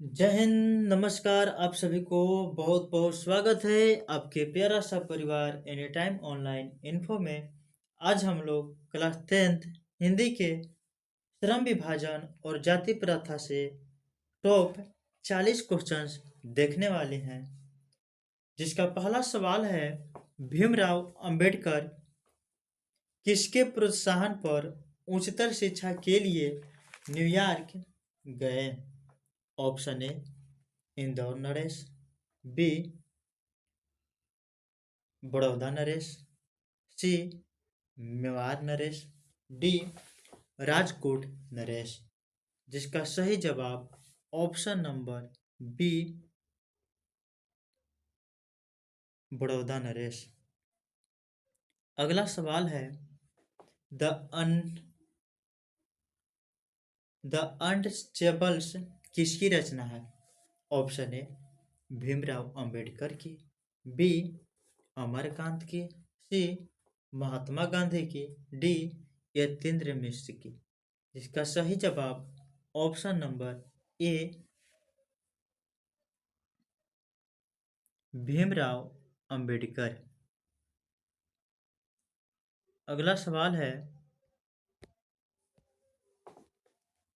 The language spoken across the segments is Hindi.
जय हिंद, नमस्कार। आप सभी को बहुत बहुत स्वागत है आपके प्यारा सा परिवार एनी टाइम ऑनलाइन इन्फो में। आज हम लोग क्लास 10th हिंदी के श्रम विभाजन और जाति प्रथा से टॉप 40 क्वेश्चंस देखने वाले हैं, जिसका पहला सवाल है, भीमराव अंबेडकर किसके प्रोत्साहन पर उच्चतर शिक्षा के लिए न्यूयॉर्क गए? ऑप्शन ए इंदौर नरेश, बी बड़ौदा नरेश, सी मेवाड़ नरेश, डी राजकोट नरेश। जिसका सही जवाब ऑप्शन नंबर बी बड़ौदा नरेश। अगला सवाल है, द अन द अनटचेबल्स किसकी रचना है? ऑप्शन ए भीमराव अंबेडकर की, बी अमरकांत की, सी महात्मा गांधी की, डी यतीन्द्र मिश्र की। इसका सही जवाब option number A Bhimrao Ambedkar. अगला सवाल है,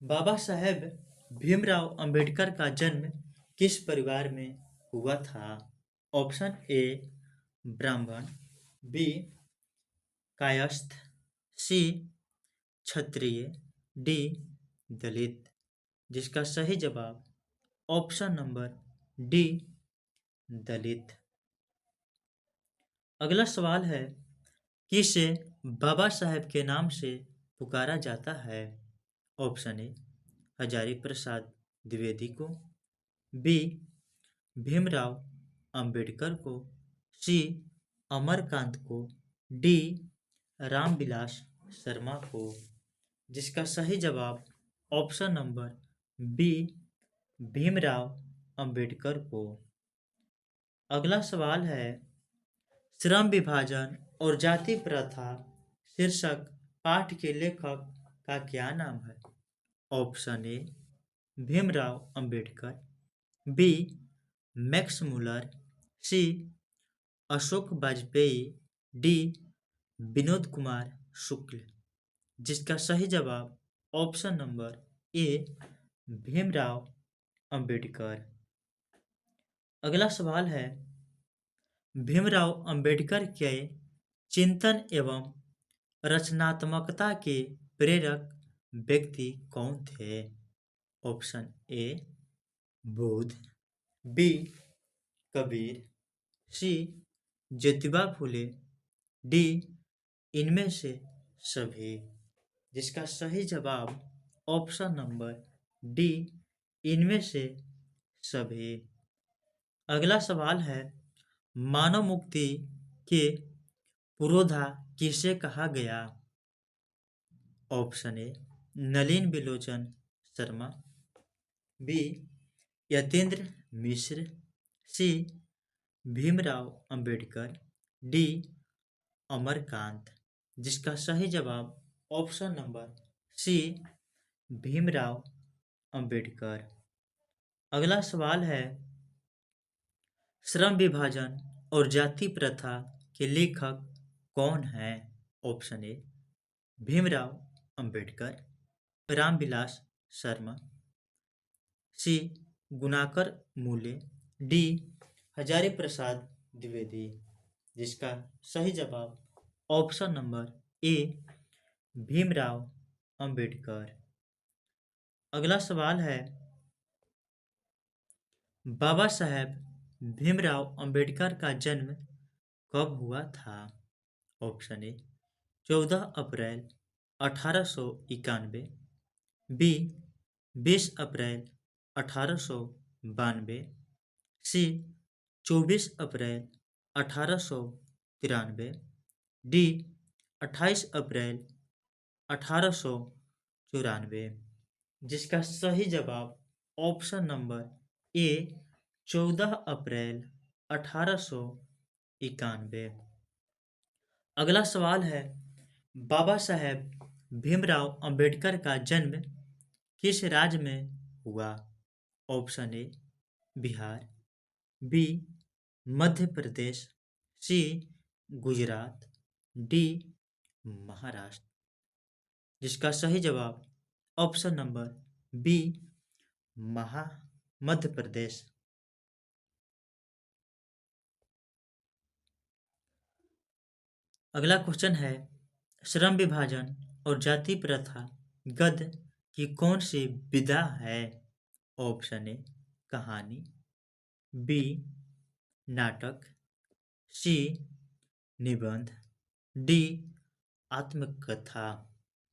बाबा साहेब भीमराव अंबेडकर का जन्म किस परिवार में हुआ था? ऑप्शन ए ब्राह्मण, बी कायस्थ, सी क्षत्रिय, डी दलित। जिसका सही जवाब ऑप्शन नंबर डी दलित। अगला सवाल है, किसे बाबा साहेब के नाम से पुकारा जाता है? ऑप्शन ए हजारी प्रसाद द्विवेदी को, बी भीमराव अंबेडकर को, सी अमरकांत को, डी रामविलास शर्मा को। जिसका सही जवाब option number B Bhimrao Ambedkar को। अगला सवाल है, श्रम विभाजन और जाति प्रथा शीर्षक पाठ के लेखक का क्या नाम है? Option A Bhimrao Ambedkar, B Max Muller, C Ashok Vajpeyi, D Vinod Kumar Shukla. जिसका सही जवाब option number A Bhimrao Ambedkar. अगला सवाल है, भीमराव अंबेडकर के चिंतन एवं रचनात्मकता के प्रेरक व्यक्ति कौन थे? Option A Buddha, B Kabir, C Jyotiba Phule, D इनमें से सभी। जिसका सही जवाब ऑप्शन नंबर डी इनमें से सभी। अगला सवाल है, मानव मुक्ति के पुरोधा किसे कहा गया? Option A Nalin Bilochan Sharma, B Yatindra Mishra, C Bhimrao Ambedkar, D Amarkant. जिसका सही जवाब option number C Bhimrao Ambedkar. अगला सवाल है, श्रम विभाजन और जाति प्रथा के लेखक कौन हैं? ऑप्शन ए भीमराव अंबेडकर, रामविलास शर्मा, सी गुणाकर मूले, डी हजारी प्रसाद द्विवेदी। जिसका सही जवाब option number A Bhimrao Ambedkar. अगला सवाल है, बाबा साहेब भीमराव अंबेडकर का जन्म कब हुआ था? ऑप्शन ए 14 अप्रैल 1891, बी 20 अप्रैल 1892, सी 24 अप्रैल 1893, डी 28 अप्रैल 1894। जिसका सही जवाब ऑप्शन नंबर ए 14 अप्रैल 1891। अगला सवाल है, बाबा साहेब भीमराव अंबेडकर का जन्म किस राज्य में हुआ? Option A Bihar, B Madhya Pradesh, C Gujarat, D Maharashtra. जिसका सही जवाब ऑप्शन नंबर बी महा मध्य प्रदेश। अगला क्वेश्चन है, श्रम विभाजन और जाति प्रथा गद्य की कौन सी विधा है? ऑप्शन ए कहानी, बी नाटक, सी निबंध, डी आत्मकथा।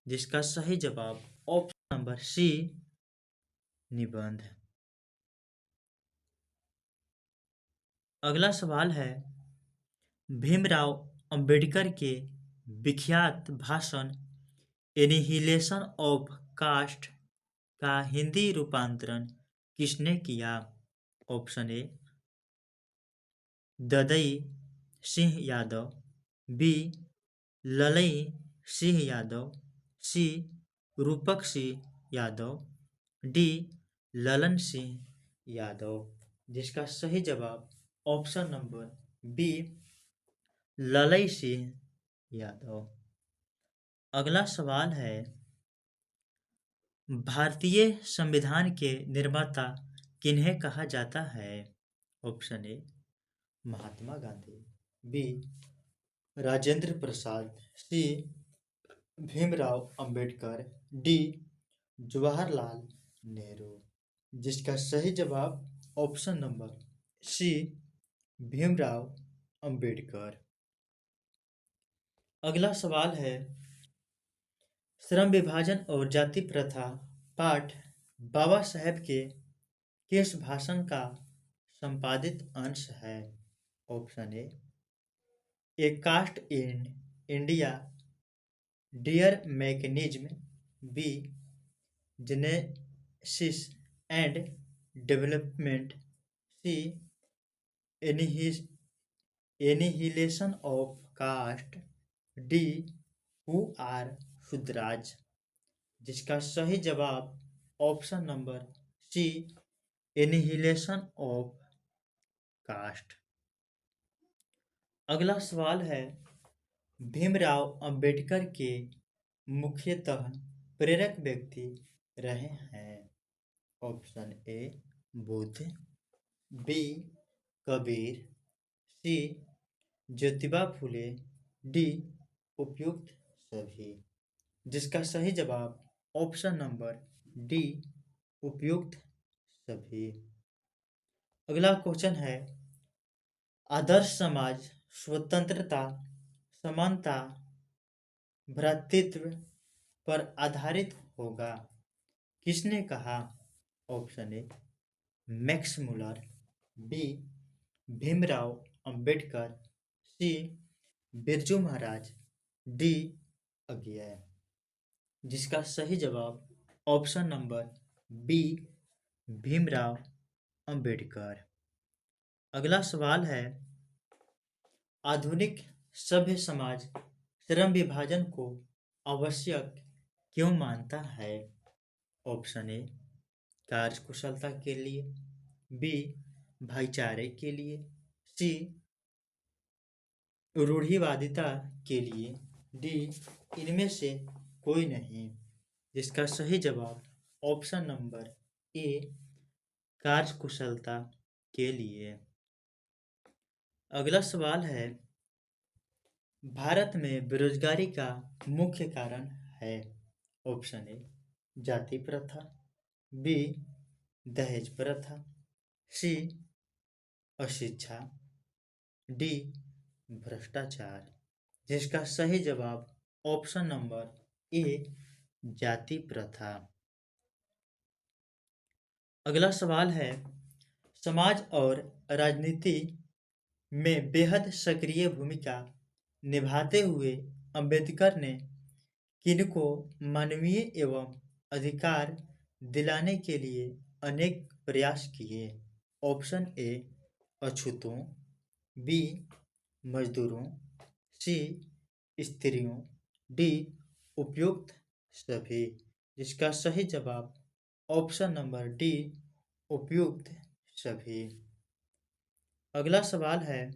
जिसका सही जवाब ऑप्शन नंबर सी निबंध। अगला सवाल है, भीमराव अंबेडकर के विख्यात भाषण एनिहिलेशन ऑफ कास्ट का हिंदी रूपांतरण किसने किया? Option A Dadai Singh Yadav, B Lalai Singh Yadav, C Rupak Singh Yadav, D Lalan Singh Yadav. जिसका सही जवाब option number B Lalai Singh Yadav. अगला सवाल है, भारतीय संविधान के निर्माता किन्हें कहा जाता है? Option A Mahatma Gandhi, B Rajendra Prasad, C Bhimrao Ambedkar, D Jawaharlal Nehru. जिसका सही जवाब option number C Bhimrao Ambedkar. अगला सवाल है, श्रम विभाजन और जाति प्रथा पाठ बाबा साहेब के किस भाषण का संपादित अंश है? Option A caste in India their mechanism, B genesis and development, C annihilation of caste, D who are Shudras. जिसका सही जवाब option number C annihilation of caste. अगला सवाल है, भीमराव अंबेडकर के मुख्यतः प्रेरक व्यक्ति रहे हैं? Option A Buddha, B Kabir, C Jyotiba Phule, D उपयुक्त सभी। जिसका सही जवाब ऑप्शन नंबर डी उपयुक्त सभी। अगला क्वेश्चन है, आदर्श समाज स्वतंत्रता, समानता, भ्रातृत्व पर आधारित होगा किसने कहा? Option A Max Muller, B Bhimrao Ambedkar, C Birju Maharaj, D Agyeya. जिसका सही जवाब option number B Bhimrao Ambedkar. अगला सवाल है, आधुनिक सभ्य समाज श्रम विभाजन को आवश्यक क्यों मानता है? ऑप्शन ए कार्यकुशलता के लिए, बी भाईचारे के लिए, सी रूढ़िवादिता के लिए, डी इनमें से कोई नहीं। जिसका सही जवाब ऑप्शन नंबर ए कार्यकुशलता के लिए। अगला सवाल है, भारत में बेरोजगारी का मुख्य कारण है? ऑप्शन ए जाति प्रथा, बी दहेज प्रथा, सी अशिक्षा, डी भ्रष्टाचार। जिसका सही जवाब ऑप्शन नंबर ए जाति प्रथा। अगला सवाल है, समाज और राजनीति में बेहद सक्रिय भूमिका निभाते हुए अंबेडकर ने किनको मानवीय एवं अधिकार दिलाने के लिए अनेक प्रयास किए? ऑप्शन ए अछूतों, बी मजदूरों, सी स्त्रियों, डी उपयुक्त सभी। जिसका सही जवाब ऑप्शन नंबर डी उपयुक्त सभी। अगला सवाल है,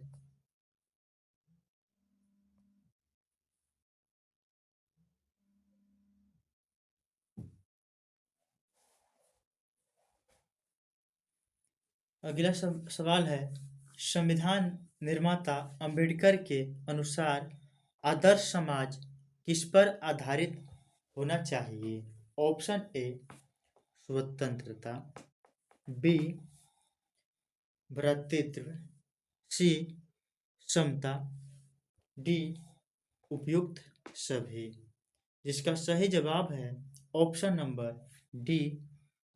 सवाल है, संविधान निर्माता अंबेडकर के अनुसार आदर्श समाज किस पर आधारित होना चाहिए? ऑप्शन ए स्वतंत्रता, बी भ्रातृत्व, सी समता, डी उपयुक्त सभी। जिसका सही जवाब है ऑप्शन नंबर डी,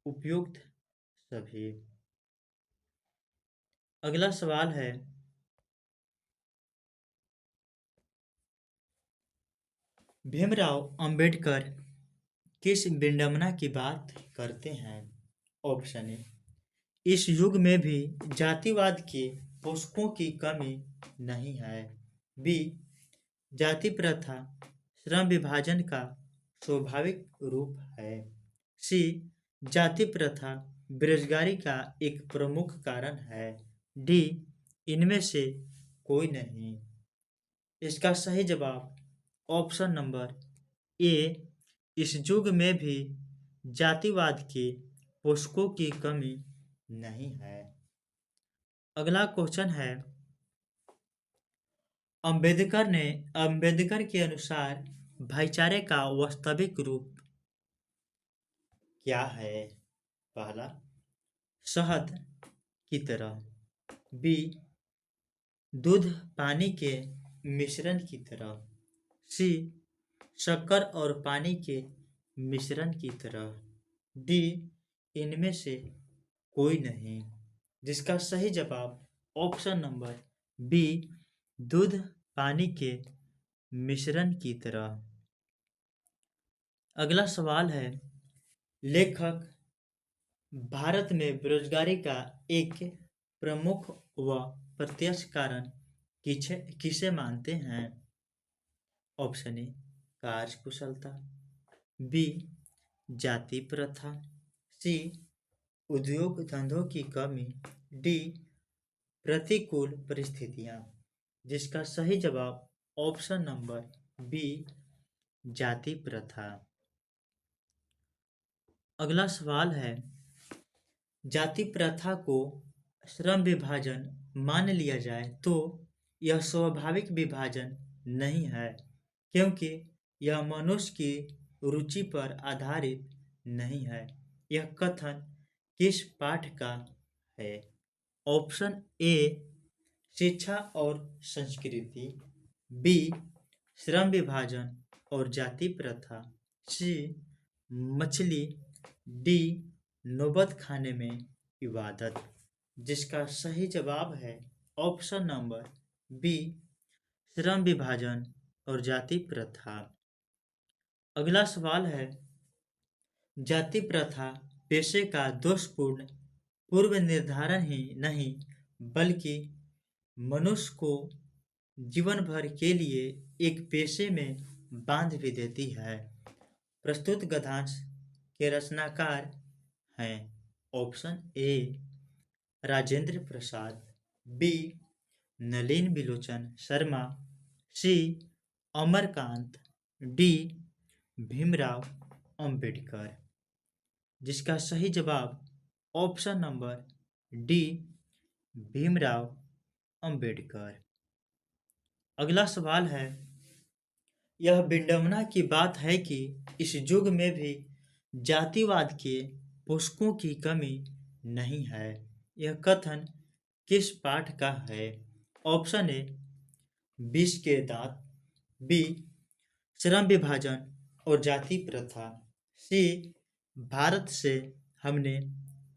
उपयुक्त सभी। अगला सवाल है, भीमराव अंबेडकर किस विडंबना की बात करते हैं? ऑप्शन ए, इस युग में भी जातिवाद के पोषकों की कमी नहीं है। बी, जाति प्रथा श्रम विभाजन का स्वाभाविक रूप है। सी, जाति प्रथा बेरोजगारी का एक प्रमुख कारण है। डी, इनमें से कोई नहीं। इसका सही जवाब ऑप्शन नंबर ए, इस युग में भी जातिवाद के पोषकों की कमी नहीं है। अगला क्वेश्चन है, अंबेडकर के अनुसार भाईचारे का वास्तविक रूप क्या है? पहला, शहद की तरह। बी, दूध पानी के मिश्रण की तरह। सी, शक्कर और पानी के मिश्रण की तरह। डी, इनमें से कोई नहीं। जिसका सही जवाब ऑप्शन नंबर बी, दूध पानी के मिश्रण की तरह। अगला सवाल है, लेखक भारत में बेरोजगारी का एक प्रमुख व प्रत्यक्ष कारण किसे मानते हैं? ऑप्शन ए, कार्यकुशलता, बी, जाति प्रथा, सी, उद्योग धंधों की कमी, डी, प्रतिकूल परिस्थितियां। जिसका सही जवाब ऑप्शन नंबर बी, जाति प्रथा। अगला सवाल है, जाति प्रथा को श्रम विभाजन मान लिया जाए तो यह स्वाभाविक विभाजन नहीं है, क्योंकि यह मनुष्य की रुचि पर आधारित नहीं है। यह कथन किस पाठ का है? ऑप्शन ए, शिक्षा और संस्कृति, बी, श्रम विभाजन और जाति प्रथा, सी, मछली, डी, नौबत खाने में इबादत। जिसका सही जवाब है ऑप्शन नंबर बी, श्रम विभाजन और जाति प्रथा। अगला सवाल है, जाति प्रथा पेशे का दोषपूर्ण पूर्व निर्धारण ही नहीं बल्कि मनुष्य को जीवन भर के लिए एक पेशे में बांध भी देती है। प्रस्तुत गद्यांश के रचनाकार हैं option A, Rajendra Prasad, B, Nalin Bilochan Sharma, C, Amarkant, D, Bhimrao Ambedkar. जिसका सही जवाब option number D, Bhimrao Ambedkar. अगला सवाल है, यह विडंबना की बात है कि इस युग में भी जातिवाद के पोषकों की कमी नहीं है। यह कथन किस पाठ का है? ऑप्शन ए, विष के दांत, बी, श्रम विभाजन और जाति प्रथा, सी, भारत से हमने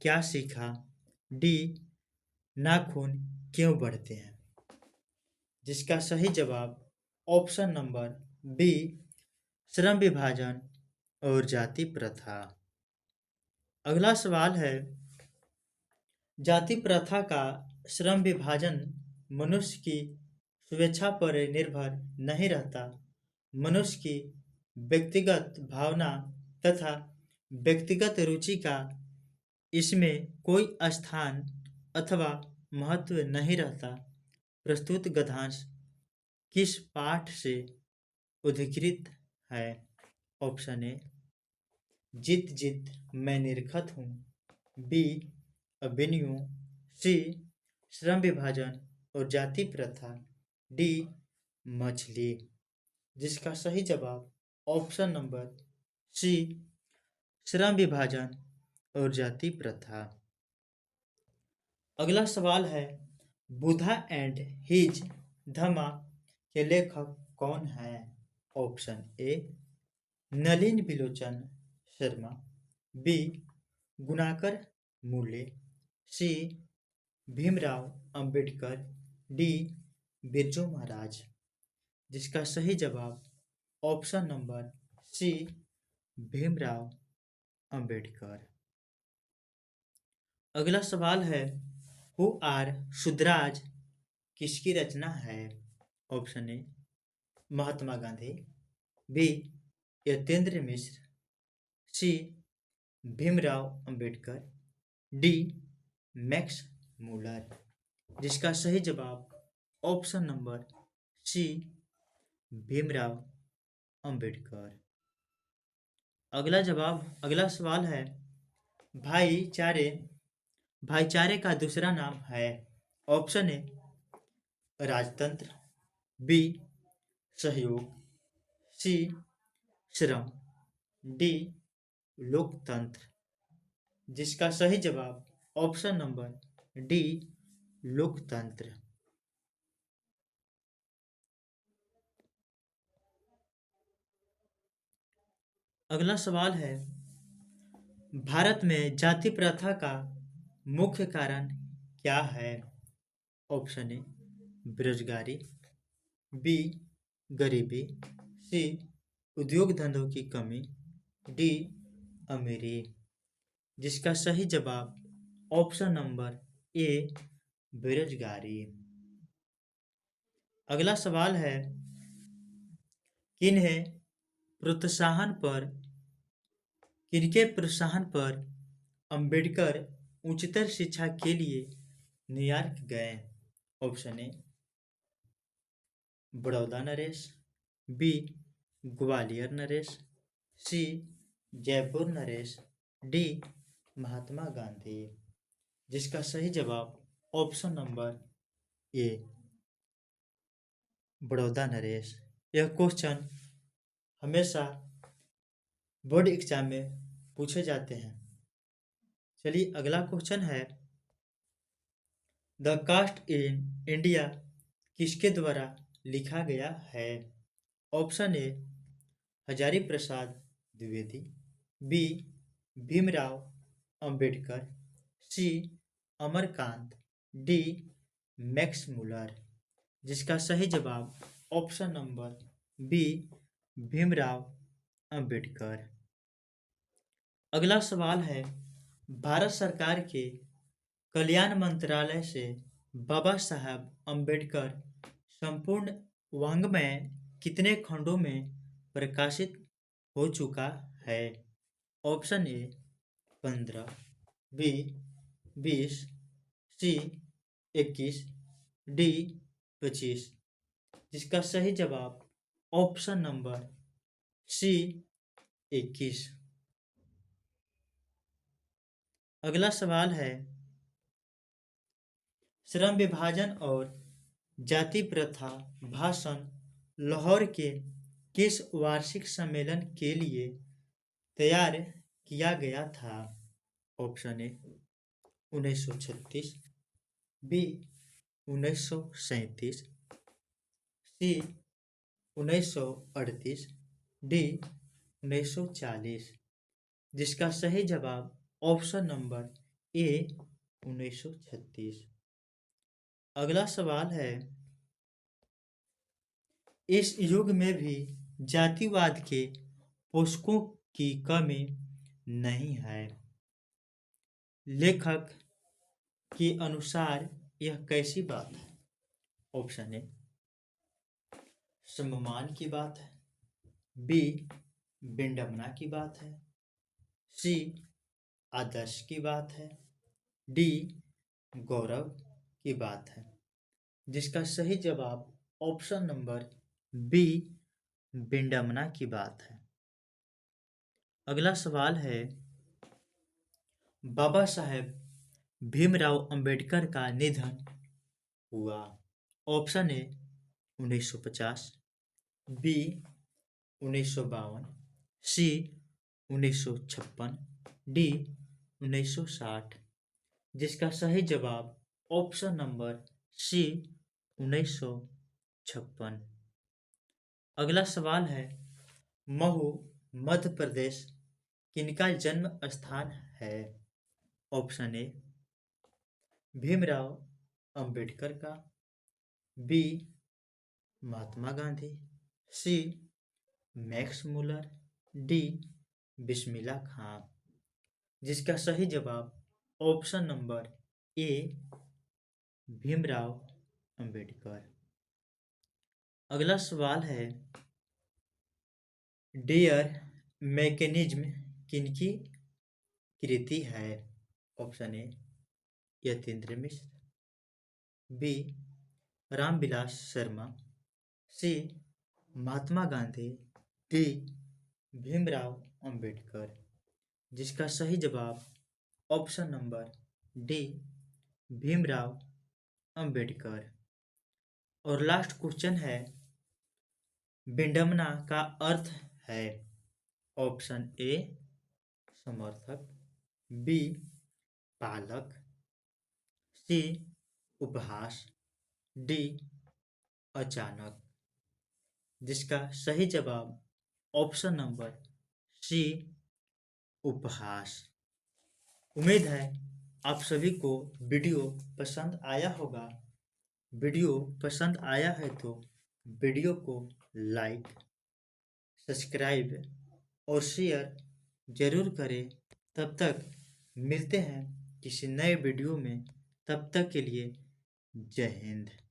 क्या सीखा, डी, नाखून क्यों बढ़ते हैं। जिसका सही जवाब ऑप्शन नंबर बी, श्रम विभाजन और जाति प्रथा। अगला सवाल है, जाति प्रथा का श्रम विभाजन मनुष्य की स्वेच्छा पर निर्भर नहीं रहता। मनुष्य की व्यक्तिगत भावना तथा व्यक्तिगत रुचि का इसमें कोई स्थान अथवा महत्व नहीं रहता। प्रस्तुत गद्यांश किस पाठ से उद्धृत है? ऑप्शन ए जित जित मैं निरखत हूँ, बी अभिमन्यु, सी श्रम विभाजन और जाति प्रथा, डी मछली। जिसका सही जवाब ऑप्शन नंबर सी श्रम विभाजन और जाति प्रथा। अगला सवाल है, बुधा एंड हिज धमा के लेखक कौन है? Option A Nalin Bilochan Sharma, B Gunakar Mule, C Bhimrao Ambedkar, D Birju Maharaj. जिसका सही जवाब option number C Bhimrao Ambedkar. अगला सवाल है, हु आर शुद्राज किसकी रचना है? Option A Mahatma Gandhi, B Yatindra Mishra, C Bhimrao Ambedkar, D Max Muller. जिसका सही जवाब option number C Bhimrao Ambedkar. अगला सवाल है, भाईचारे भाईचारे का दूसरा नाम है? ऑप्शन ए राजतंत्र, बी सहयोग, सी श्रम, डी लोकतंत्र। जिसका सही जवाब ऑप्शन नंबर डी लोकतंत्र। अगला सवाल है, भारत में जाति प्रथा का मुख्य कारण क्या है? ऑप्शन ए बेरोजगारी, बी गरीबी, सी उद्योग धंधों की कमी, डी अमीरी। जिसका सही जवाब ऑप्शन नंबर ए बेरोजगारी। अगला सवाल है, किन्हें प्रोत्साहन पर किनके प्रोत्साहन पर अंबेडकर उच्चतर शिक्षा के लिए न्यूयॉर्क गए? ऑप्शन ए बड़ौदा नरेश, बी ग्वालियर नरेश, सी जयपुर नरेश, डी महात्मा गांधी। जिसका सही जवाब ऑप्शन नंबर ए बड़ौदा नरेश। यह क्वेश्चन हमेशा बोर्ड एग्जाम में पूछे जाते हैं। चलिए अगला क्वेश्चन है, द कास्ट इन इंडिया किसके द्वारा लिखा गया है? Option A Hazari Prasad Dwivedi, B Bhimrao Ambedkar, C Amarkant, D Max Muller. जिसका सही जवाब option number B Bhimrao Ambedkar. अगला सवाल है, भारत सरकार के कल्याण मंत्रालय से बाबा साहब अंबेडकर संपूर्ण वाङ्मय कितने खंडों में प्रकाशित हो चुका है? Option A 15, B 20, C 21, D 25। जिसका सही जवाब ऑप्शन नंबर सी 21। अगला सवाल है, श्रम विभाजन और जाति प्रथा भाषण लाहौर के किस वार्षिक सम्मेलन के लिए तैयार किया गया था? Option A 1936, B 1937, C 1938, D 1940। जिसका सही जवाब ऑप्शन नंबर ए 1936। अगला सवाल है, इस युग में भी जातिवाद के पोषकों की कमी नहीं है। लेखक के अनुसार यह कैसी बात है? ऑप्शन ए सम्मान की बात है, बी विडंबना की बात है, सी आदर्श की बात है। डी गौरव की बात है। जिसका सही जवाब ऑप्शन नंबर बी विडंबना की बात है। अगला सवाल है, बाबा साहेब भीमराव अंबेडकर का निधन हुआ। Option A 1950, B 1952, C 1956, D 1960। जिसका सही जवाब ऑप्शन नंबर सी 1956। अगला सवाल है, महू मध्य प्रदेश किनका जन्म स्थान है। ऑप्शन ए भीमराव अंबेडकर का, B Mahatma Gandhi, C Max Muller, D Bismillah Khan. जिसका सही जवाब option number A Bhimrao Ambedkar. अगला सवाल है, डेयर मैकेनिज्म किनकी कृति है। Option A Yatindra Mishra, B Ramvilas Sharma, C Mahatma Gandhi, D Bhimrao Ambedkar. जिसका सही जवाब option number D Bhimrao Ambedkar. और लास्ट क्वेश्चन है, विडंबना का अर्थ है। ऑप्शन ए समर्थक, बी पालक, सी उपहास, डी अचानक। जिसका सही जवाब ऑप्शन नंबर सी उपहास। उम्मीद है आप सभी को वीडियो पसंद आया होगा। वीडियो पसंद आया है तो वीडियो को लाइक, सब्सक्राइब और शेयर जरूर करें। तब तक मिलते हैं किसी नए वीडियो में। तब तक के लिए जय हिंद।